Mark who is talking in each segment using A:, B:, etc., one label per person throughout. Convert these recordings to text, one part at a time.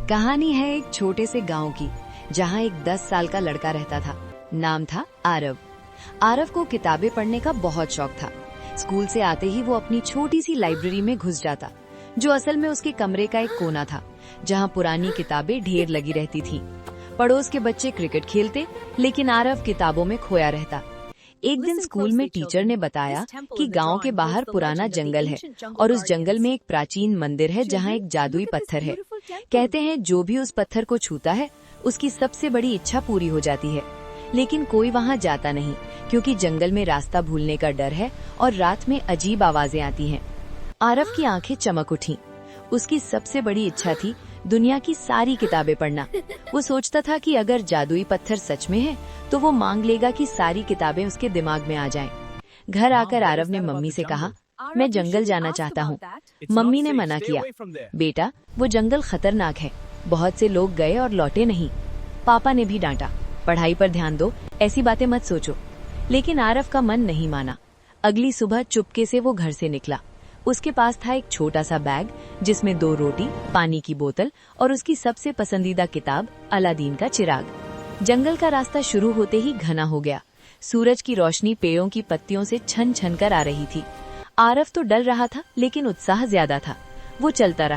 A: कहानी है एक छोटे से गांव की, जहां एक 10 साल का लड़का रहता था। नाम था आरव। आरव को किताबें पढ़ने का बहुत शौक था। स्कूल से आते ही वो अपनी छोटी सी लाइब्रेरी में घुस जाता, जो असल में उसके कमरे का एक कोना था, जहां पुरानी किताबें ढेर लगी रहती थीं। पड़ोस के बच्चे क्रिकेट खेलते, लेकिन आरव किताबों में खोया रहता। एक दिन स्कूल में टीचर ने बताया कि गांव के बाहर पुराना जंगल है और उस जंगल में एक प्राचीन मंदिर है जहां एक जादुई पत्थर है। कहते हैं जो भी उस पत्थर को छूता है उसकी सबसे बड़ी इच्छा पूरी हो जाती है। लेकिन कोई वहां जाता नहीं, क्योंकि जंगल में रास्ता भूलने का डर है और रात में अजीब आवाजें आती हैं। आरव की आंखें चमक उठीं। उसकी सबसे बड़ी इच्छा थी दुनिया की सारी किताबें पढ़ना। वो सोचता था कि अगर जादुई पत्थर सच में है तो वो मांग लेगा कि सारी किताबें उसके दिमाग में आ जाएं। घर आकर आरव ने मम्मी से कहा, मैं जंगल जाना चाहता हूँ। मम्मी ने मना किया, बेटा वो जंगल खतरनाक है, बहुत से लोग गए और लौटे नहीं। पापा ने भी डांटा, पढ़ाई पर ध्यान दो, ऐसी बातें मत सोचो। लेकिन आरव का मन नहीं माना। अगली सुबह चुपके से वो घर से निकला। उसके पास था एक छोटा सा बैग, जिसमें 2 रोटी, पानी की बोतल और उसकी सबसे पसंदीदा किताब अलादीन का चिराग। जंगल का रास्ता शुरू होते ही घना हो गया। सूरज की रोशनी पेड़ों की पत्तियों से छन छन कर आ रही थी। आरव तो डर रहा था, लेकिन उत्साह ज्यादा था। वो चलता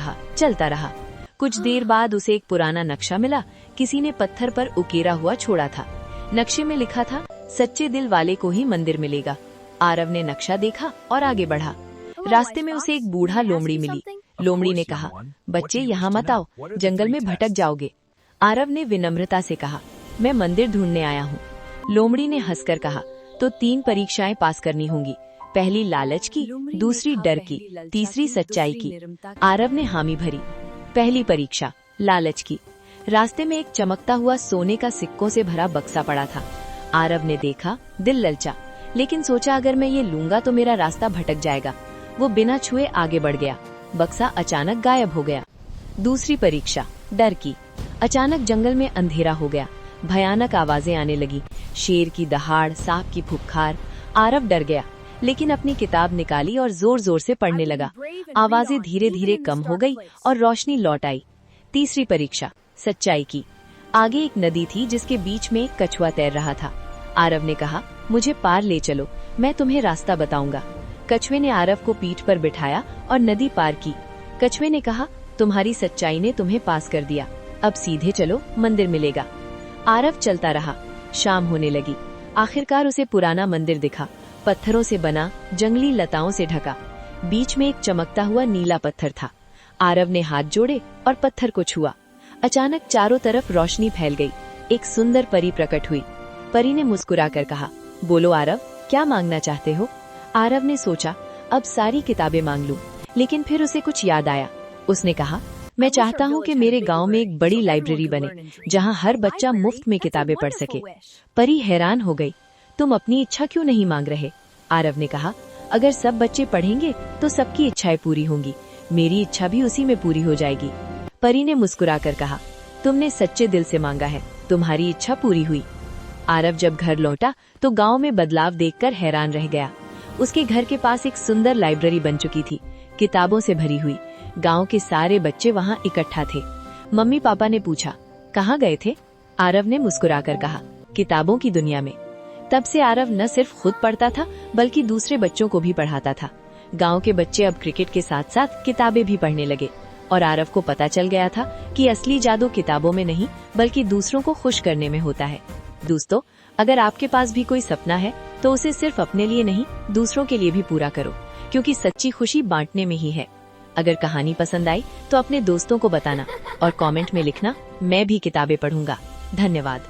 A: रहा। कुछ देर बाद उसे एक पुराना नक्शा मिला। किसी ने पत्थर पर उकेरा हुआ छोड़ा था। नक्शे में लिखा था, सच्चे दिल वाले को ही मंदिर मिलेगा। आरव ने नक्शा देखा और आगे बढ़ा। रास्ते में उसे एक बूढ़ा लोमड़ी मिली। लोमड़ी ने कहा, बच्चे यहाँ मत आओ, जंगल में भटक जाओगे। आरव ने विनम्रता से कहा, मैं मंदिर ढूंढने आया हूँ। लोमड़ी ने हंसकर कहा, तो 3 परीक्षाएं पास करनी होंगी। पहली लालच की, दूसरी डर की, तीसरी सच्चाई की। आरव ने हामी भरी। पहली परीक्षा, लालच की। रास्ते में एक चमकता हुआ सोने का सिक्कों से भरा बक्सा पड़ा था। आरव ने देखा, दिल ललचा, लेकिन सोचा अगर मैं ये लूंगा तो मेरा रास्ता भटक जाएगा। वो बिना छुए आगे बढ़ गया। बक्सा अचानक गायब हो गया। दूसरी परीक्षा, डर की। अचानक जंगल में अंधेरा हो गया। भयानक आवाजें आने लगी, शेर की दहाड़, सांप की फुफकार। आरव डर गया, लेकिन अपनी किताब निकाली और जोर जोर से पढ़ने लगा। आवाजें धीरे धीरे कम हो गई और रोशनी लौट आई। तीसरी परीक्षा, सच्चाई की। आगे एक नदी थी जिसके बीच में एक कछुआ तैर रहा था। आरव ने कहा, मुझे पार ले चलो, मैं तुम्हें रास्ता बताऊंगा। कछुए ने आरव को पीठ पर बिठाया और नदी पार की। कछुए ने कहा, तुम्हारी सच्चाई ने तुम्हें पास कर दिया, अब सीधे चलो, मंदिर मिलेगा। आरव चलता रहा। शाम होने लगी। आखिरकार उसे पुराना मंदिर दिखा, पत्थरों से बना, जंगली लताओं से ढका। बीच में एक चमकता हुआ नीला पत्थर था। आरव ने हाथ जोड़े और पत्थर को छुआ। अचानक चारों तरफ रोशनी फैल गई। एक सुंदर परी प्रकट हुई। परी ने मुस्कुराकर कहा, बोलो आरव, क्या मांगना चाहते हो? आरव ने सोचा, अब सारी किताबें मांग लूं, लेकिन फिर उसे कुछ याद आया। उसने कहा, मैं चाहता हूं कि मेरे गांव में एक बड़ी लाइब्रेरी बने, जहां हर बच्चा मुफ्त में किताबें पढ़ सके। परी हैरान हो गई, तुम अपनी इच्छा क्यों नहीं मांग रहे? आरव ने कहा, अगर सब बच्चे पढ़ेंगे तो सबकी इच्छाएं पूरी होंगी, मेरी इच्छा भी उसी में पूरी हो जाएगी। परी ने मुस्कुराकर कहा, तुमने सच्चे दिल से मांगा है, तुम्हारी इच्छा पूरी हुई। आरव जब घर लौटा तो गांव में बदलाव देखकर हैरान रह गया। उसके घर के पास एक सुंदर लाइब्रेरी बन चुकी थी, किताबों से भरी हुई। गांव के सारे बच्चे वहां इकट्ठा थे। मम्मी पापा ने पूछा, कहाँ गए थे? आरव ने मुस्कुराकर कहा, किताबों की दुनिया में। तब से आरव न सिर्फ खुद पढ़ता था, बल्कि दूसरे बच्चों को भी पढ़ाता था। गांव के बच्चे अब क्रिकेट के साथ साथ किताबें भी पढ़ने लगे और आरव को पता चल गया था कि असली जादू किताबों में नहीं, बल्कि दूसरों को खुश करने में होता है। दोस्तों, अगर आपके पास भी कोई सपना है तो उसे सिर्फ अपने लिए नहीं, दूसरों के लिए भी पूरा करो, क्योंकि सच्ची खुशी बांटने में ही है। अगर कहानी पसंद आई तो अपने दोस्तों को बताना और कमेंट में लिखना, मैं भी किताबें पढ़ूंगा। धन्यवाद।